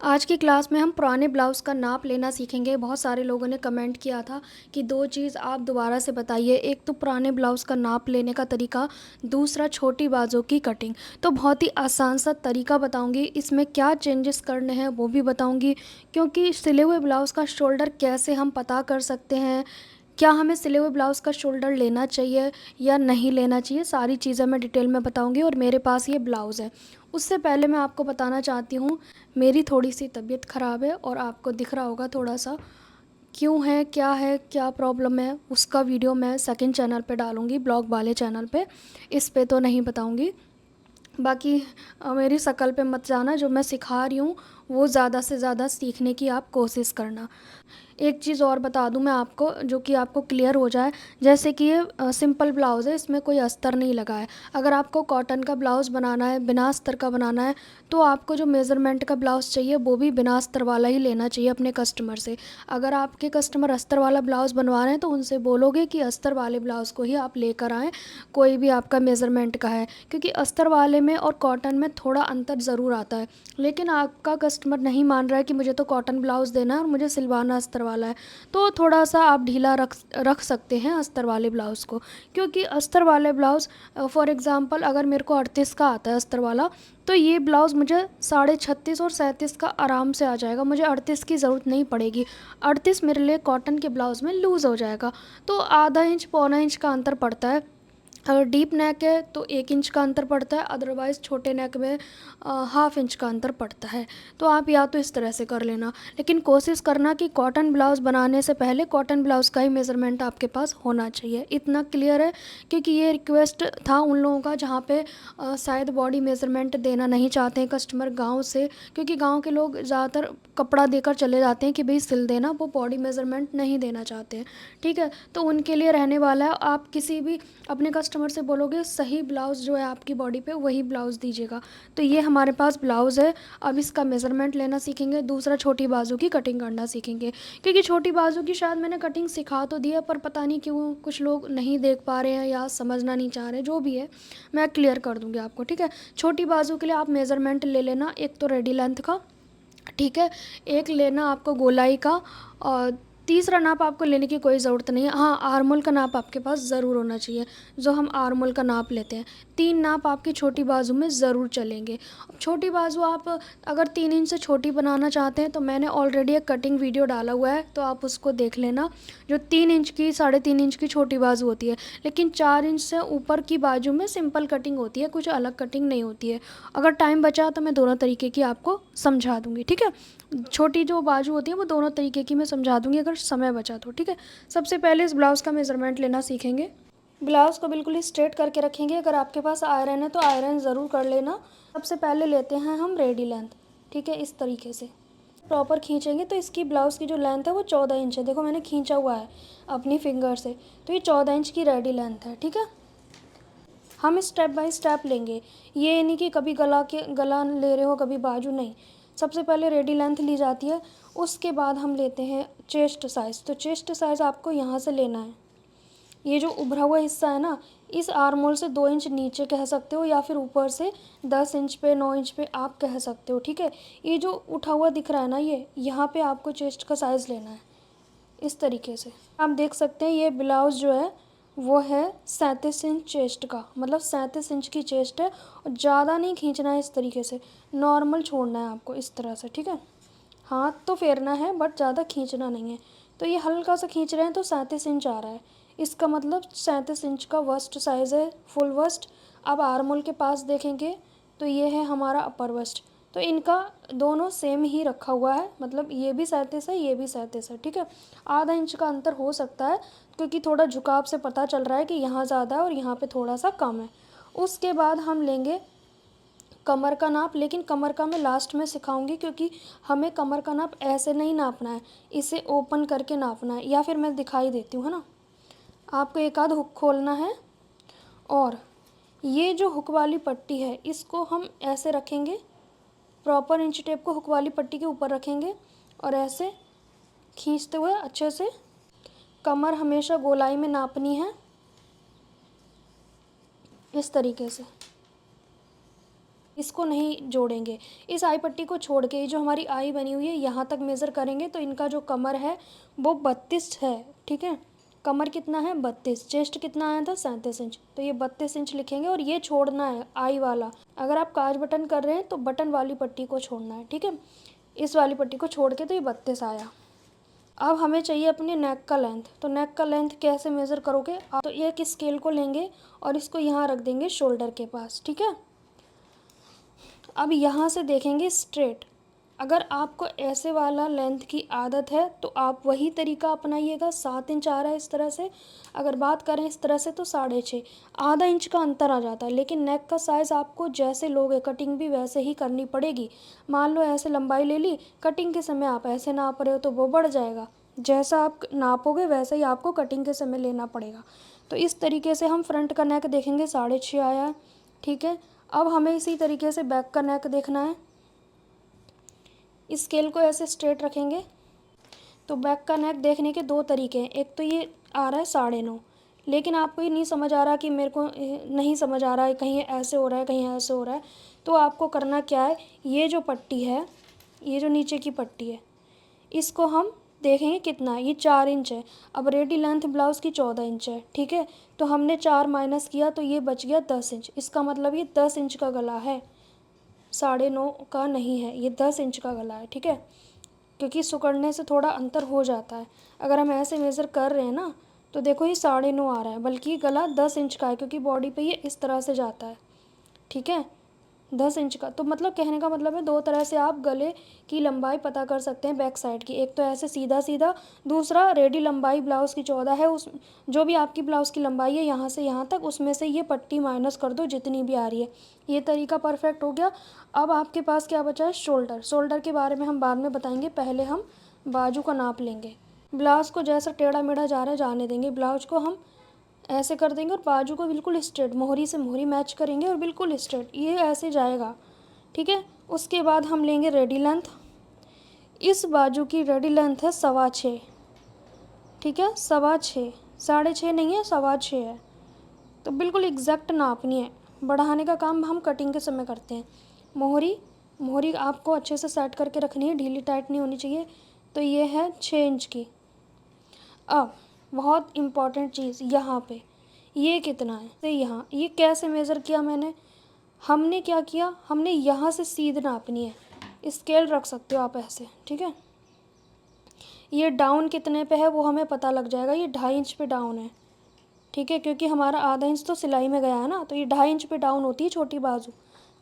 आज की क्लास में हम पुराने ब्लाउज़ का नाप लेना सीखेंगे। बहुत सारे लोगों ने कमेंट किया था कि 2 चीज़ आप दोबारा से बताइए। एक तो पुराने ब्लाउज़ का नाप लेने का तरीका, दूसरा छोटी बाजू की कटिंग। तो बहुत ही आसान सा तरीका बताऊँगी, इसमें क्या चेंजेस करने हैं वो भी बताऊँगी, क्योंकि सिले हुए ब्लाउज़ का शोल्डर कैसे हम पता कर सकते हैं, क्या हमें सिले हुए ब्लाउज़ का शोल्डर लेना चाहिए या नहीं लेना चाहिए, सारी चीज़ें मैं डिटेल में बताऊँगी। और मेरे पास ये ब्लाउज़ है। उससे पहले मैं आपको बताना चाहती हूँ, मेरी थोड़ी-सी तबीयत ख़राब है और आपको दिख रहा होगा थोड़ा-सा, क्यों है, क्या प्रॉब्लम है, उसका वीडियो मैं सेकंड चैनल पे डालूँगी, ब्लॉग वाले चैनल पे, इस पे तो नहीं बताऊँगी। बाकी मेरी शक्ल पे मत जाना, जो मैं सिखा रही हूँ वो ज़्यादा से ज़्यादा सीखने की आप कोशिश करना। एक चीज़ और बता दूँ मैं आपको, जो कि आपको क्लियर हो जाए, जैसे कि ये सिंपल ब्लाउज़ है, इसमें कोई अस्तर नहीं लगा है। अगर आपको कॉटन का ब्लाउज़ बनाना है, बिना अस्तर का बनाना है, तो आपको जो मेज़रमेंट का ब्लाउज़ चाहिए वो भी बिना अस्तर वाला ही लेना चाहिए अपने कस्टमर से। अगर आपके कस्टमर अस्तर वाला ब्लाउज़ बनवा रहे हैं तो उनसे बोलोगे कि अस्तर वाले ब्लाउज़ को ही आप लेकर आएँ, कोई भी आपका मेज़रमेंट का है, क्योंकि अस्तर वाले में और कॉटन में थोड़ा अंतर ज़रूर आता है। लेकिन आपका कस्टमर नहीं मान रहा है कि मुझे तो कॉटन ब्लाउज़ देना है और मुझे सिलवाना अस्तर वाला है, तो थोड़ा-सा आप ढीला रख सकते हैं अस्तर वाले ब्लाउज़ को। क्योंकि अस्तर वाले ब्लाउज़, फॉर एग्ज़ाम्पल अगर मेरे को 38 का आता है अस्तर वाला, तो ये ब्लाउज़ मुझे 36.5 और 37 का आराम से आ जाएगा, मुझे 38 की ज़रूरत नहीं पड़ेगी। 38 मेरे लिए कॉटन के ब्लाउज़ में लूज़ हो जाएगा, तो आधा इंच, पौना इंच का अंतर पड़ता है। अगर डीप नेक है तो 1 इंच का अंतर पड़ता है, अदरवाइज़ छोटे नेक में हाफ़ इंच का अंतर पड़ता है। तो आप या तो इस तरह से कर लेना, लेकिन कोशिश करना कि कॉटन ब्लाउज़ बनाने से पहले कॉटन ब्लाउज़ का ही मेज़रमेंट आपके पास होना चाहिए। इतना क्लियर है, क्योंकि ये रिक्वेस्ट था उन लोगों का जहाँ पे शायद बॉडी मेज़रमेंट देना नहीं चाहते हैं कस्टमर गाँव से, क्योंकि गाँव के लोग ज़्यादातर कपड़ा देकर चले जाते हैं कि भई सिल देना, वो बॉडी मेज़रमेंट नहीं देना चाहते हैं। ठीक है? तो उनके लिए रहने वाला है, आप किसी भी अपने कस्टमर से बोलोगे सही ब्लाउज़ जो है आपकी बॉडी पे वही ब्लाउज़ दीजिएगा। तो ये हमारे पास ब्लाउज़ है, अब इसका मेज़रमेंट लेना सीखेंगे। दूसरा, छोटी बाजू की कटिंग करना सीखेंगे, क्योंकि छोटी बाजू की शायद मैंने कटिंग सिखा तो दी है, पर पता नहीं क्यों कुछ लोग नहीं देख पा रहे हैं या समझना नहीं चाह रहे, जो भी है मैं क्लियर कर दूँगी आपको, ठीक है। छोटी बाजू के लिए आप मेज़रमेंट ले लेना, एक तो रेडी लेंथ का, ठीक है, एक लेना आपको गोलाई का, और तीसरा नाप आपको लेने की कोई ज़रूरत नहीं है। हाँ, आर्मोल का नाप आपके पास ज़रूर होना चाहिए, जो हम आर्मोल का नाप लेते हैं। 3 नाप आपकी छोटी बाजू में ज़रूर चलेंगे। अब छोटी बाजू आप अगर 3 इंच से छोटी बनाना चाहते हैं तो मैंने ऑलरेडी एक कटिंग वीडियो डाला हुआ है, तो आप उसको देख लेना। जो 3 इंच की, 3.5 इंच की छोटी बाजू होती है, लेकिन 4 इंच से ऊपर की बाजू में सिंपल कटिंग होती है, कुछ अलग कटिंग नहीं होती है। अगर टाइम बचा तो मैं दोनों तरीके की आपको समझा दूँगी, ठीक है। छोटी जो बाजू होती है वो दोनों तरीके की मैं समझा दूँगी, अगर समय बचा तो, ठीक है। सबसे पहले इस ब्लाउज़ का मेज़रमेंट लेना सीखेंगे। ब्लाउज़ को बिल्कुल ही स्ट्रेट करके रखेंगे। अगर आपके पास आयरन है तो आयरन ज़रूर कर लेना। सबसे पहले लेते हैं हम रेडी लेंथ, ठीक है, इस तरीके से प्रॉपर खींचेंगे तो इसकी ब्लाउज़ की जो लेंथ है वो 14 इंच है। देखो मैंने खींचा हुआ है अपनी फिंगर से, तो ये 14 इंच की रेडी लेंथ है, ठीक है। हम स्टेप बाय स्टेप लेंगे, ये नहीं कि कभी गला ले रहे हो कभी बाजू, नहीं। सबसे पहले रेडी लेंथ ली जाती है, उसके बाद हम लेते हैं चेस्ट साइज़। तो चेस्ट साइज़ आपको यहाँ से लेना है, ये जो उभरा हुआ हिस्सा है ना, इस आर्म होल से 2 इंच नीचे कह सकते हो, या फिर ऊपर से 10 इंच पे, 9 इंच पे आप कह सकते हो, ठीक है। ये जो उठा हुआ दिख रहा है ना, ये यहाँ पे आपको चेस्ट का साइज़ लेना है, इस तरीके से। आप देख सकते हैं ये ब्लाउज़ जो है वो है 37 इंच चेस्ट का, मतलब 37 इंच की चेस्ट है, और ज़्यादा नहीं खींचना है, इस तरीके से नॉर्मल छोड़ना है आपको, इस तरह से, ठीक है। हाथ तो फेरना है बट ज़्यादा खींचना नहीं है। तो ये हल्का सा खींच रहे हैं तो 37 इंच आ रहा है, इसका मतलब 37 इंच का वर्स्ट साइज़ है, फुल वर्स्ट। अब आर्मोल के पास देखेंगे तो ये है हमारा अपर वर्स्ट, तो इनका दोनों सेम ही रखा हुआ है, मतलब ये भी 37 है, ये भी 37 है, ठीक है। आधा इंच का अंतर हो सकता है, क्योंकि थोड़ा झुकाव से पता चल रहा है कि यहाँ ज़्यादा है और यहाँ पे थोड़ा सा कम है। उसके बाद हम लेंगे कमर का नाप, लेकिन कमर का मैं लास्ट में सिखाऊंगी, क्योंकि हमें कमर का नाप ऐसे नहीं नापना है, इसे ओपन करके नापना है, या फिर मैं दिखाई देती हूँ, है ना। आपको एक आध हुक खोलना है, और ये जो हुक वाली पट्टी है इसको हम ऐसे रखेंगे, प्रॉपर इंच टेप को हुक वाली पट्टी के ऊपर रखेंगे, और ऐसे खींचते हुए अच्छे से कमर हमेशा गोलाई में नापनी है, इस तरीके से। इसको नहीं जोड़ेंगे। इस आई पट्टी को छोड़ के जो हमारी आई बनी हुई है यहाँ तक मेज़र करेंगे तो इनका जो कमर है वो 32 है, ठीक है। कमर कितना है 32, चेस्ट कितना आया था 37 इंच, तो ये 32 इंच लिखेंगे और ये छोड़ना है आई वाला। अगर आप काज बटन कर रहे हैं तो बटन वाली पट्टी को छोड़ना है, ठीक है। इस वाली पट्टी को छोड़ के तो ये 32 आया। अब हमें चाहिए अपने नेक का लेंथ, तो नेक का लेंथ कैसे मेज़र करोगे आप, तो एक स्केल को लेंगे और इसको यहाँ रख देंगे शोल्डर के पास, ठीक है। अब यहाँ से देखेंगे स्ट्रेट। अगर आपको ऐसे वाला लेंथ की आदत है तो आप वही तरीका अपनाइएगा। 7 इंच आ रहा है इस तरह से, अगर बात करें इस तरह से तो 6.5, आधा इंच का अंतर आ जाता है। लेकिन नेक का साइज़ आपको जैसे लोगे कटिंग भी वैसे ही करनी पड़ेगी। मान लो ऐसे लंबाई ले ली, कटिंग के समय आप ऐसे नाप रहे हो तो वो बढ़ जाएगा। जैसा आप नापोगे वैसे ही आपको कटिंग के समय लेना पड़ेगा। तो इस तरीके से हम फ्रंट का नेक देखेंगे 6.5 आया है, ठीक है। अब हमें इसी तरीके से बैक का नेक देखना है। इस स्केल को ऐसे स्ट्रेट रखेंगे तो बैक का नेक देखने के दो तरीके हैं। एक तो ये आ रहा है 9.5, लेकिन आपको ये नहीं समझ आ रहा कि मेरे को नहीं समझ आ रहा है, कहीं ऐसे हो रहा है कहीं ऐसे हो रहा है, तो आपको करना क्या है, ये जो पट्टी है, ये जो नीचे की पट्टी है, इसको हम देखेंगे कितना है, ये 4 इंच है। अब रेडी लेंथ ब्लाउज़ की 14 इंच है, ठीक है। तो हमने 4 माइनस किया तो ये बच गया 10 इंच। इसका मतलब ये 10 इंच का गला है, 9.5 का नहीं है, ये 10 इंच का गला है, ठीक है। क्योंकि सुकड़ने से थोड़ा अंतर हो जाता है। अगर हम ऐसे मेज़र कर रहे हैं ना तो देखो ये 9.5 आ रहा है, बल्कि गला 10 इंच का है क्योंकि बॉडी पे ये इस तरह से जाता है, ठीक है। 10 इंच का, तो मतलब कहने का मतलब है दो तरह से आप गले की लंबाई पता कर सकते हैं बैक साइड की। एक तो ऐसे सीधा सीधा, दूसरा रेडी लंबाई ब्लाउज़ की 14 है, उस जो भी आपकी ब्लाउज़ की लंबाई है यहाँ से यहाँ तक, उसमें से ये पट्टी माइनस कर दो जितनी भी आ रही है। ये तरीका परफेक्ट हो गया। अब आपके पास क्या बचा है, शोल्डर। शोल्डर के बारे में हम बाद में बताएंगे, पहले हम बाजू का नाप लेंगे। ब्लाउज़ को जैसा टेढ़ा मेढ़ा जा रहा है जाने देंगे, ब्लाउज को हम ऐसे कर देंगे और बाजू को बिल्कुल स्ट्रेट, मोहरी से मोहरी मैच करेंगे और बिल्कुल स्ट्रेट ये ऐसे जाएगा, ठीक है। उसके बाद हम लेंगे रेडी लेंथ। इस बाजू की रेडी लेंथ है 6.25, ठीक है, 6.25, 6.5 नहीं है, 6.25 है। तो बिल्कुल एग्जैक्ट नापनी है। बढ़ाने का काम हम कटिंग के समय करते हैं। मोहरी मोहरी आपको अच्छे से सेट करके रखनी है, ढीली टाइट नहीं होनी चाहिए। तो ये है 6 इंच की। अब बहुत इम्पॉर्टेंट चीज़ यहाँ पे, ये कितना है, तो यहाँ ये कैसे मेज़र किया मैंने, हमने क्या किया, हमने यहाँ से सीध नापनी है। स्केल रख सकते हो आप ऐसे, ठीक है। ये डाउन कितने पे है वो हमें पता लग जाएगा, ये 2.5 इंच पे डाउन है, ठीक है। क्योंकि हमारा आधा इंच तो सिलाई में गया है ना, तो ये 2.5 इंच पे डाउन होती है छोटी बाजू।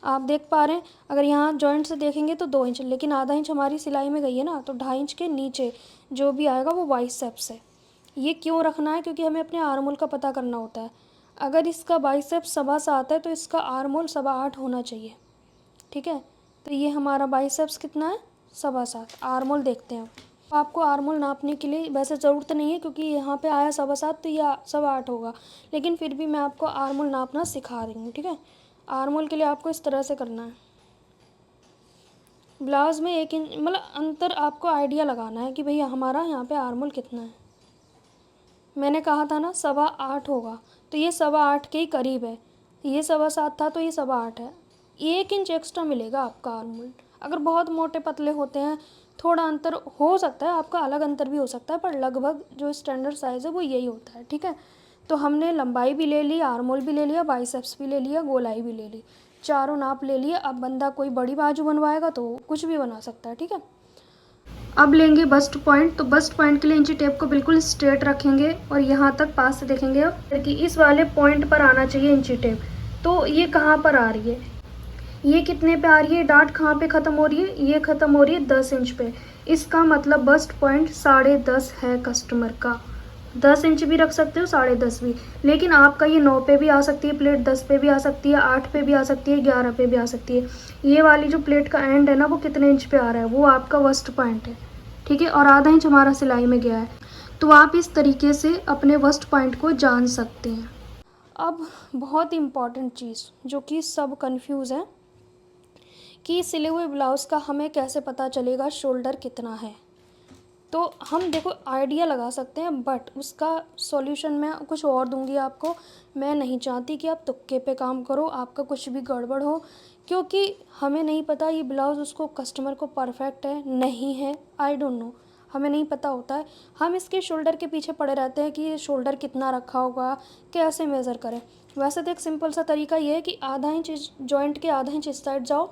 आप देख पा रहे हैं, अगर यहाँ जॉइंट से देखेंगे तो 2 इंच, लेकिन आधा इंच हमारी सिलाई में गई है ना, तो 2.5 इंच के नीचे जो भी आएगा वो बाइसेप्स है। ये क्यों रखना है, क्योंकि हमें अपने आर्म होल का पता करना होता है। अगर इसका बाइसेप्स 7.25 है तो इसका आर्म होल 8.25 होना चाहिए, ठीक है। तो ये हमारा बाइसेप्स कितना है, 7.25। आर्म होल देखते हैं। आपको आर्म होल नापने के लिए वैसे ज़रूरत नहीं है क्योंकि यहाँ पे आया 7.25 तो ये 7.8 होगा, लेकिन फिर भी मैं आपको आर्म होल नापना सिखा रही हूँ, ठीक है। आर्म होल के लिए आपको इस तरह से करना है। ब्लाउज़ में 1 इंच मतलब अंतर आपको आइडिया लगाना है कि भैया हमारा यहाँ पे आर्म होल कितना है। मैंने कहा था ना 7.25 होगा, तो ये 7.25 के ही करीब है। ये 7.25 था तो ये 7.25 है। 1 इंच एक्स्ट्रा मिलेगा आपका आर्म होल। अगर बहुत मोटे पतले होते हैं थोड़ा अंतर हो सकता है, आपका अलग अंतर भी हो सकता है, पर लगभग जो स्टैंडर्ड साइज़ है वो यही होता है, ठीक है। तो हमने लंबाई भी ले ली, आर्म होल भी ले लिया, बाइसेप्स भी ले लिया, गोलाई भी ले ली, चारों नाप ले लिए। अब बंदा कोई बड़ी बाजू बनवाएगा तो कुछ भी बना सकता है, ठीक है। अब लेंगे बस्ट पॉइंट। तो बस्ट पॉइंट के लिए इंची टेप को बिल्कुल स्ट्रेट रखेंगे और यहाँ तक पास से देखेंगे अब कि इस वाले पॉइंट पर आना चाहिए इंची टेप। तो ये कहाँ पर आ रही है, ये कितने पे आ रही है, डार्ट कहाँ पे ख़त्म हो रही है, ये ख़त्म हो रही है 10 इंच पे। इसका मतलब बस्ट पॉइंट 10.5 है कस्टमर का। 10 इंच भी रख सकते हो, 10.5 भी, लेकिन आपका ये 9 पे भी आ सकती है प्लेट, 10 पे भी आ सकती है, 8 पे भी आ सकती है, 11 पे भी आ सकती है। ये वाली जो प्लेट का एंड है ना वो कितने इंच पे आ रहा है, वो आपका बस्ट पॉइंट है, ठीक है। और आधा इंच हमारा सिलाई में गया है। तो आप इस तरीके से अपने बस्ट पॉइंट को जान सकते हैं। अब बहुत इम्पॉर्टेंट चीज़ जो कि सब कंफ्यूज है कि सिले हुए ब्लाउज़ का हमें कैसे पता चलेगा शोल्डर कितना है। तो हम देखो आइडिया लगा सकते हैं, बट उसका सॉल्यूशन मैं कुछ और दूंगी आपको। मैं नहीं चाहती कि आप तुक्के पे काम करो, आपका कुछ भी गड़बड़ हो, क्योंकि हमें नहीं पता ये ब्लाउज़ उसको कस्टमर को परफेक्ट है नहीं है, आई डोंट नो, हमें नहीं पता होता है। हम इसके शोल्डर के पीछे पड़े रहते हैं कि ये शोल्डर कितना रखा होगा, कैसे मेज़र करें। वैसे तो एक सिंपल सा तरीका ये है कि आधा इंच जॉइंट के आधा इंच इस साइड जाओ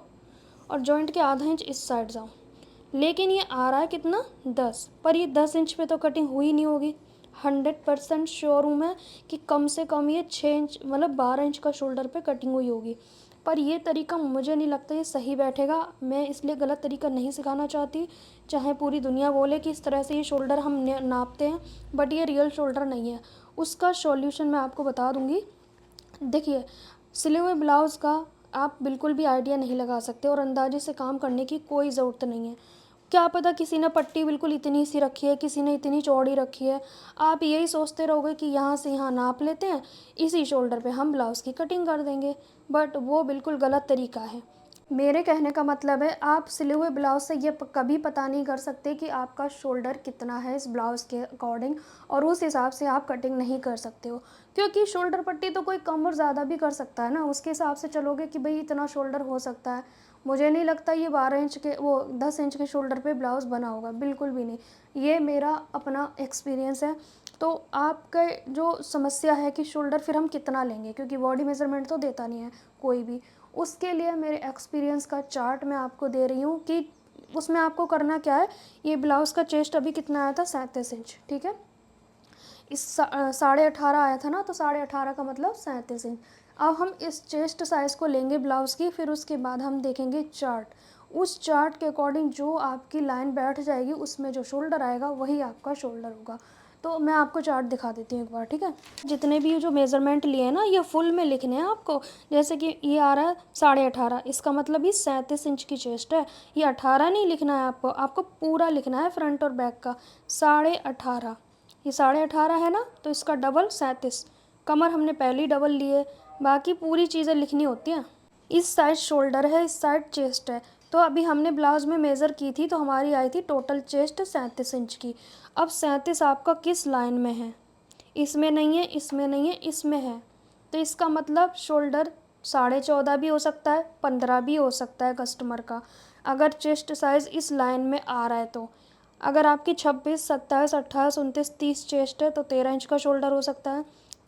और जॉइंट के आधा इंच इस साइड जाओ। लेकिन ये आ रहा है कितना, 10, पर ये 10 इंच पे तो कटिंग हुई नहीं होगी। 100% श्योर हूँ मैं कि कम से कम ये 6 इंच मतलब 12 इंच का शोल्डर पे कटिंग हुई होगी। पर ये तरीका मुझे नहीं लगता ये सही बैठेगा। मैं इसलिए गलत तरीका नहीं सिखाना चाहती, चाहे पूरी दुनिया बोले कि इस तरह से ये शोल्डर हम नापते हैं, बट ये रियल शोल्डर नहीं है। उसका सॉल्यूशन मैं आपको बता दूँगी। देखिए, सिले हुए ब्लाउज़ का आप बिल्कुल भी आइडिया नहीं लगा सकते और अंदाजे से काम करने की कोई ज़रूरत नहीं है। क्या पता किसी ने पट्टी बिल्कुल इतनी सी रखी है, किसी ने इतनी चौड़ी रखी है। आप यही सोचते रहोगे कि यहाँ से यहाँ नाप लेते हैं, इसी शोल्डर पे हम ब्लाउज़ की कटिंग कर देंगे, बट वो बिल्कुल गलत तरीका है। मेरे कहने का मतलब है आप सिले हुए ब्लाउज़ से ये कभी पता नहीं कर सकते कि आपका शोल्डर कितना है इस ब्लाउज़ के अकॉर्डिंग, और उस हिसाब से आप कटिंग नहीं कर सकते हो। क्योंकि शोल्डर पट्टी तो कोई कम और ज़्यादा भी कर सकता है ना, उसके हिसाब से चलोगे कि भाई इतना शोल्डर हो सकता है। मुझे नहीं लगता ये 12 इंच के वो 10 इंच के शोल्डर पे ब्लाउज़ बना होगा, बिल्कुल भी नहीं। ये मेरा अपना एक्सपीरियंस है। तो आपका जो समस्या है कि शोल्डर फिर हम कितना लेंगे, क्योंकि बॉडी मेज़रमेंट तो देता नहीं है कोई भी। उसके लिए मेरे एक्सपीरियंस का चार्ट मैं आपको दे रही हूँ कि उसमें आपको करना क्या है। ये ब्लाउज़ का चेस्ट अभी कितना आया था, 37 इंच, ठीक है। इस 18.5 आया था ना, तो 18.5 का मतलब 37 इंच। अब हम इस चेस्ट साइज़ को लेंगे ब्लाउज़ की, फिर उसके बाद हम देखेंगे चार्ट। उस चार्ट के अकॉर्डिंग जो आपकी लाइन बैठ जाएगी, उसमें जो शोल्डर आएगा वही आपका शोल्डर होगा। तो मैं आपको चार्ट दिखा देती हूँ एक बार, ठीक है। जितने भी जो मेज़रमेंट लिए हैं ना, ये फुल में लिखने हैं आपको। जैसे कि ये आ रहा है 18.5, इसका मतलब ये 37 इंच की चेस्ट है। ये 18 नहीं लिखना है आपको, आपको पूरा लिखना है फ्रंट और बैक का 18.5। ये 18.5 है ना, तो इसका डबल 37। कमर हमने पहले ही डबल ली है, बाकी पूरी चीज़ें लिखनी होती हैं। इस साइड शोल्डर है, इस साइड चेस्ट है। तो अभी हमने ब्लाउज़ में मेज़र की थी, तो हमारी आई थी टोटल चेस्ट 37 इंच की। अब 37 आपका किस लाइन में है, इसमें नहीं है, इसमें नहीं है, इसमें है। तो इसका मतलब शोल्डर 14.5 भी हो सकता है, 15 भी हो सकता है कस्टमर का, अगर चेस्ट साइज़ इस लाइन में आ रहा है तो। अगर आपकी 26, 27, 28, 29, 30 चेस्ट है तो 13 इंच का शोल्डर हो सकता है।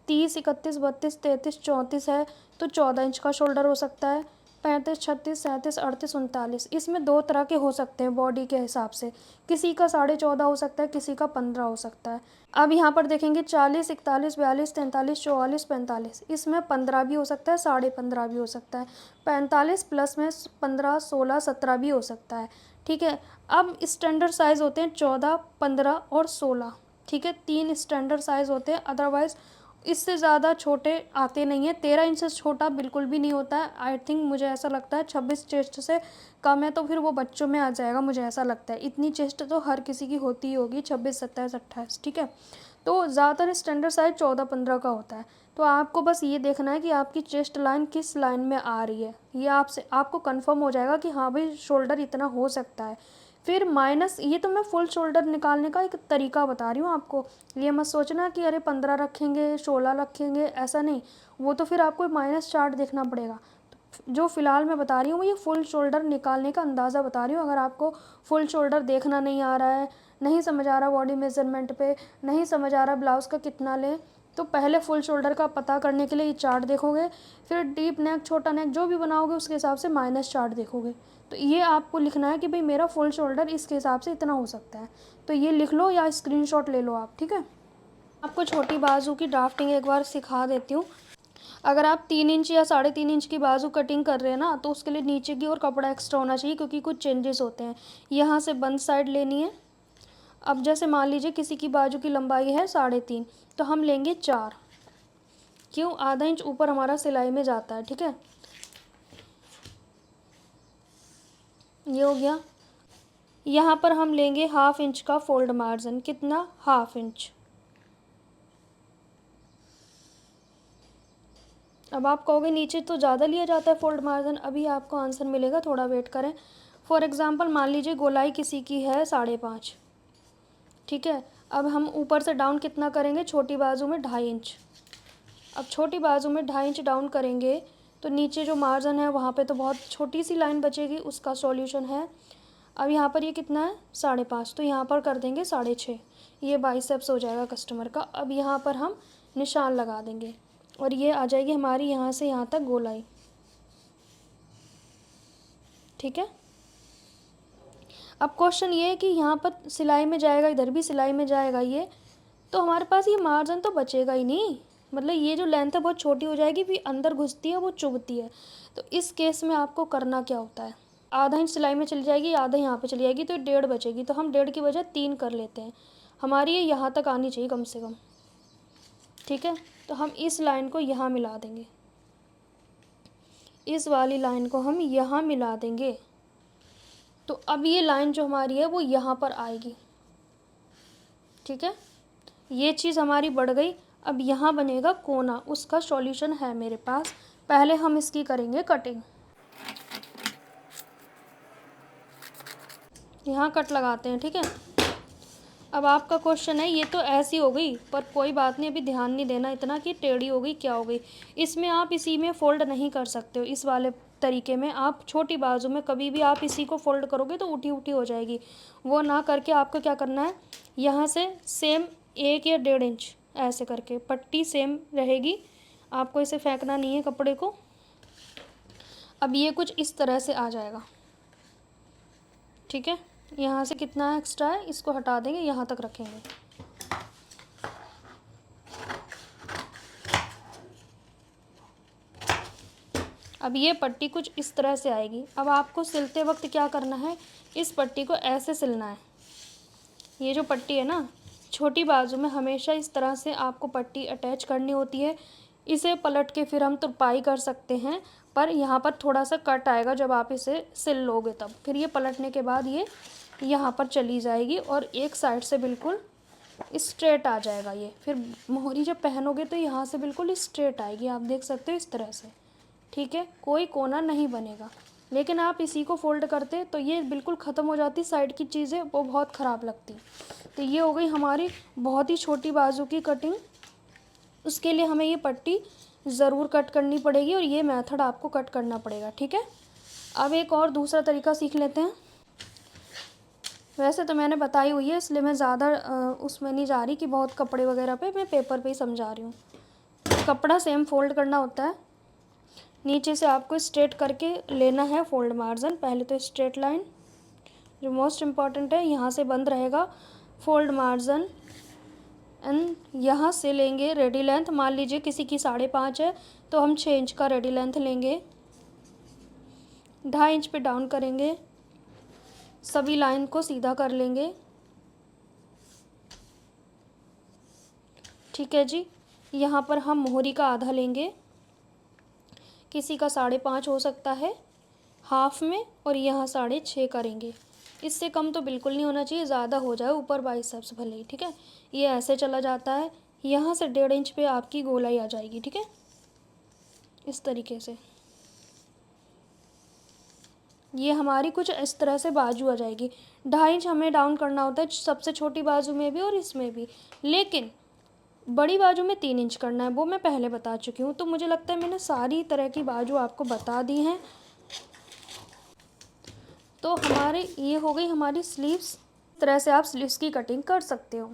30, 31, 32, 33, 34 है तो 14 इंच का शोल्डर हो सकता है। 35, 36, 37, 38, 39, इसमें दो तरह के हो सकते हैं बॉडी के हिसाब से। किसी का 14.5 हो सकता है, किसी का 15 हो सकता है। अब यहाँ पर देखेंगे 40, 41, 42, 43, 44, 45, इसमें 15 भी हो सकता है, 15.5 भी हो सकता है। 45 प्लस में 15, 16, 17 भी हो सकता है, ठीक है। अब स्टैंडर्ड साइज़ होते हैं 14, 15 और 16, ठीक है। 3 स्टैंडर्ड साइज़ होते हैं, अदरवाइज़ इससे ज़्यादा छोटे आते नहीं हैं। 13 इंच से छोटा बिल्कुल भी नहीं होता है। आई थिंक मुझे ऐसा लगता है 26 चेस्ट से कम है तो फिर वो बच्चों में आ जाएगा, मुझे ऐसा लगता है। इतनी चेस्ट तो हर किसी की होती ही होगी, 26, 27, 28, ठीक है। तो ज़्यादातर स्टैंडर्ड साइज़ 14, 15 का होता है। तो आपको बस ये देखना है कि आपकी चेस्ट लाइन किस लाइन में आ रही है, ये आपको कंफर्म हो जाएगा कि हाँ भाई शोल्डर इतना हो सकता है। फिर माइनस, ये तो मैं फुल शोल्डर निकालने का एक तरीका बता रही हूँ आपको। ये मत सोचना कि अरे 15 रखेंगे, 16 रखेंगे, ऐसा नहीं। वो तो फिर आपको माइनस चार्ट देखना पड़ेगा। जो फ़िलहाल मैं बता रही हूँ ये फुल शोल्डर निकालने का अंदाज़ा बता रही हूँ। अगर आपको फुल शोल्डर देखना नहीं आ रहा है, नहीं समझ आ रहा बॉडी मेज़रमेंट पे, नहीं समझ आ रहा ब्लाउज़ का कितना लें, तो पहले फुल शोल्डर का पता करने के लिए ये चार्ट देखोगे। फिर डीप नेक, छोटा नेक जो भी बनाओगे उसके हिसाब से माइनस चार्ट देखोगे। तो ये आपको लिखना है कि भाई मेरा फुल शोल्डर इसके हिसाब से इतना हो सकता है। तो ये लिख लो या स्क्रीनशॉट ले लो आप, ठीक है। आपको छोटी बाजू की ड्राफ्टिंग एक बार सिखा देती हूँ। अगर आप 3 इंच या 3.5 इंच की बाजू कटिंग कर रहे हैं ना, तो उसके लिए नीचे की और कपड़ा एक्स्ट्रा होना चाहिए, क्योंकि कुछ चेंजेस होते हैं। यहाँ से बंद साइड लेनी है। अब जैसे मान लीजिए किसी की बाजू की लंबाई है 3.5, तो हम लेंगे 4। क्यों, आधा इंच ऊपर हमारा सिलाई में जाता है, ठीक है। ये हो गया। यहाँ पर हम लेंगे 1/2 इंच का फोल्ड मार्जिन। कितना, 1/2 इंच। अब आप कहोगे नीचे तो ज़्यादा लिया जाता है फोल्ड मार्जिन, अभी आपको आंसर मिलेगा, थोड़ा वेट करें। फॉर एग्ज़ाम्पल मान लीजिए गोलाई किसी की है 5.5, ठीक है। अब हम ऊपर से डाउन कितना करेंगे, छोटी बाजू में 2.5 इंच। अब छोटी बाजू में 2.5 इंच डाउन करेंगे तो नीचे जो मार्जिन है वहाँ पे तो बहुत छोटी सी लाइन बचेगी, उसका सॉल्यूशन है। अब यहाँ पर ये कितना है, 5.5, तो यहाँ पर कर देंगे 6.5। ये बाइसेप्स हो जाएगा कस्टमर का। अब यहाँ पर हम निशान लगा देंगे और ये आ जाएगी हमारी यहाँ से यहाँ तक गोलाई। ठीक है। अब क्वेश्चन ये है कि यहाँ पर सिलाई में जाएगा, इधर भी सिलाई में जाएगा ये, तो हमारे पास ये मार्जिन तो बचेगा ही नहीं। मतलब ये जो लेंथ है बहुत छोटी हो जाएगी, फिर अंदर घुसती है, वो चुभती है। तो इस केस में आपको करना क्या होता है, आधा इंच सिलाई में चली जाएगी, आधा यहाँ पे चली जाएगी, तो 1.5 बचेगी। तो हम 1.5 की बजाय 3 कर लेते हैं। हमारी ये यहाँ तक आनी चाहिए कम से कम। ठीक है। तो हम इस लाइन को यहाँ मिला देंगे, इस वाली लाइन को हम यहाँ मिला देंगे। तो अब ये लाइन जो हमारी है वो यहाँ पर आएगी। ठीक है। ये चीज़ हमारी बढ़ गई। अब यहाँ बनेगा कोना, उसका सॉल्यूशन है मेरे पास। पहले हम इसकी करेंगे कटिंग। यहाँ कट लगाते हैं। ठीक है। अब आपका क्वेश्चन है, ये तो ऐसी हो गई, पर कोई बात नहीं, अभी ध्यान नहीं देना इतना कि टेढ़ी हो गई क्या हो गई। इसमें आप इसी में फ़ोल्ड नहीं कर सकते हो, इस वाले तरीके में आप छोटी बाजू में कभी भी आप इसी को फ़ोल्ड करोगे तो उठी उठी हो जाएगी। वो ना करके आपको क्या करना है, यहाँ से सेम 1 या 1.5 इंच ऐसे करके पट्टी सेम रहेगी, आपको इसे फेंकना नहीं है कपड़े को। अब ये कुछ इस तरह से आ जाएगा। ठीक है। यहाँ से कितना एक्स्ट्रा है इसको हटा देंगे, यहाँ तक रखेंगे। अब ये पट्टी कुछ इस तरह से आएगी। अब आपको सिलते वक्त क्या करना है, इस पट्टी को ऐसे सिलना है। ये जो पट्टी है ना, छोटी बाजू में हमेशा इस तरह से आपको पट्टी अटैच करनी होती है। इसे पलट के फिर हम तुरपाई कर सकते हैं, पर यहाँ पर थोड़ा सा कट आएगा जब आप इसे सिल लोगे तब। फिर ये पलटने के बाद ये यहाँ पर चली जाएगी और एक साइड से बिल्कुल स्ट्रेट आ जाएगा ये। फिर मोहरी जब पहनोगे तो यहाँ से बिल्कुल स्ट्रेट आएगी, आप देख सकते हो इस तरह से। ठीक है। कोई कोना नहीं बनेगा। लेकिन आप इसी को फोल्ड करते तो ये बिल्कुल ख़त्म हो जाती, साइड की चीज़ें वो बहुत ख़राब लगती। तो ये हो गई हमारी बहुत ही छोटी बाजू की कटिंग। उसके लिए हमें ये पट्टी ज़रूर कट करनी पड़ेगी और ये मेथड आपको कट करना पड़ेगा। ठीक है। अब एक और दूसरा तरीका सीख लेते हैं। वैसे तो मैंने बताई हुई है, इसलिए मैं ज़्यादा उसमें नहीं जा रही कि बहुत कपड़े वगैरह पे, मैं पेपर पे ही समझा रही हूँ। कपड़ा सेम फोल्ड करना होता है। नीचे से आपको स्ट्रेट करके लेना है फोल्ड मार्जिन। पहले तो स्ट्रेट लाइन जो मोस्ट इम्पॉर्टेंट है, यहाँ से बंद रहेगा फोल्ड मार्जिन। एंड यहाँ से लेंगे रेडी लेंथ। मान लीजिए किसी की 5.5 है तो हम 6 इंच का रेडी लेंथ लेंगे। 2.5 इंच पे डाउन करेंगे, सभी लाइन को सीधा कर लेंगे। ठीक है जी। यहाँ पर हम मोहरी का आधा लेंगे, किसी का 5.5 हो सकता है हाफ में, और यहाँ 6.5 करेंगे। इससे कम तो बिल्कुल नहीं होना चाहिए, ज़्यादा हो जाए ऊपर बाइसेप्स भले ही। ठीक है। ये ऐसे चला जाता है, यहाँ से 1.5 इंच पे आपकी गोलाई आ जाएगी। ठीक है। इस तरीके से ये हमारी कुछ इस तरह से बाजू आ जाएगी। 2.5 इंच हमें डाउन करना होता है सबसे छोटी बाजू में भी और इसमें भी, लेकिन बड़ी बाजू में 3 इंच करना है, वो मैं पहले बता चुकी हूँ। तो मुझे लगता है मैंने सारी तरह की बाजू आपको बता दी हैं। तो हमारे ये हो गई हमारी स्लीव्स। इस तरह से आप स्लीव्स की कटिंग कर सकते हो।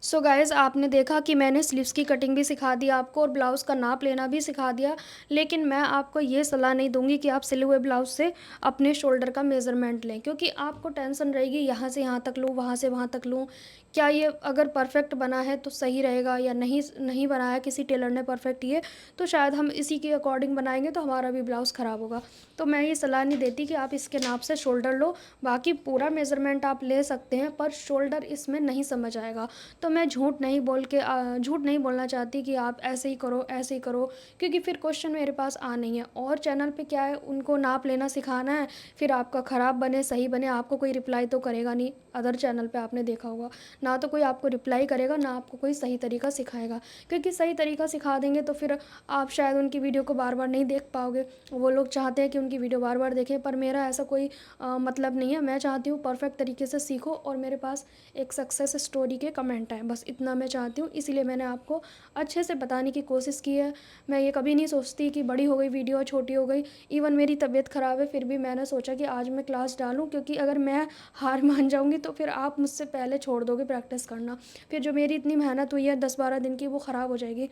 सो गाइज़, आपने देखा कि मैंने स्लीव्स की कटिंग भी सिखा दी आपको और ब्लाउज़ का नाप लेना भी सिखा दिया। लेकिन मैं आपको ये सलाह नहीं दूंगी कि आप सिले हुए ब्लाउज़ से अपने शोल्डर का मेज़रमेंट लें, क्योंकि आपको टेंशन रहेगी यहाँ से यहाँ तक लूँ, वहाँ से वहाँ तक लूँ, क्या ये अगर परफेक्ट बना है तो सही रहेगा या नहीं बनाया किसी टेलर ने परफेक्ट ये, तो शायद हम इसी के अकॉर्डिंग बनाएंगे तो हमारा भी ब्लाउज़ ख़राब होगा। तो मैं ये सलाह नहीं देती कि आप इसके नाप से शोल्डर लो। बाकी पूरा मेज़रमेंट आप ले सकते हैं, पर शोल्डर इसमें नहीं समझ आएगा। तो मैं झूठ नहीं बोलना चाहती कि आप ऐसे ही करो, ऐसे ही करो, क्योंकि फिर क्वेश्चन मेरे पास आ नहीं है। और चैनल पे क्या है, उनको नाप लेना सिखाना है, फिर आपका ख़राब बने सही बने आपको कोई रिप्लाई तो करेगा नहीं। अदर चैनल पे आपने देखा होगा, ना तो कोई आपको रिप्लाई करेगा, ना आपको कोई सही तरीका सिखाएगा, क्योंकि सही तरीका सिखा देंगे तो फिर आप शायद उनकी वीडियो को बार बार नहीं देख पाओगे। वो लोग चाहते हैं कि उनकी वीडियो बार बार देखें, पर मेरा ऐसा कोई मतलब नहीं है। मैं चाहती हूँ परफेक्ट तरीके से सीखो और मेरे पास एक सक्सेस स्टोरी के कमेंट आएँ, बस इतना मैं चाहती हूँ। इसीलिए मैंने आपको अच्छे से बताने की कोशिश की है। मैं ये कभी नहीं सोचती कि बड़ी हो गई वीडियो, छोटी हो गई। इवन मेरी तबीयत ख़राब है, फिर भी मैंने सोचा कि आज मैं क्लास डालूँ, क्योंकि अगर मैं हार मान जाऊँगी तो फिर आप मुझसे पहले छोड़ दोगे प्रैक्टिस करना। फिर जो मेरी इतनी मेहनत हुई है 10-12 दिन की, वो ख़राब हो जाएगी।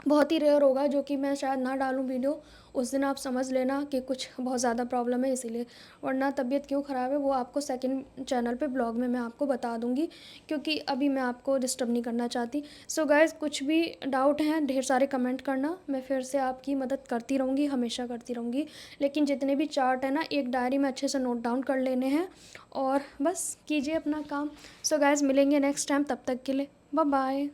बहुत ही रेयर होगा जो कि मैं शायद ना डालूँ वीडियो, उस दिन आप समझ लेना कि कुछ बहुत ज़्यादा प्रॉब्लम है इसीलिए। वरना तबीयत क्यों ख़राब है वो आपको सेकंड चैनल पे ब्लॉग में मैं आपको बता दूँगी, क्योंकि अभी मैं आपको डिस्टर्ब नहीं करना चाहती। सो गाइज़, कुछ भी डाउट हैं ढेर सारे कमेंट करना, मैं फिर से आपकी मदद करती रहूँगी, हमेशा करती रहूँगी। लेकिन जितने भी चार्ट हैं ना, एक डायरी में अच्छे से नोट डाउन कर लेने हैं और बस कीजिए अपना काम। सो गाइज़, मिलेंगे नेक्स्ट टाइम, तब तक के लिए बाय बाय।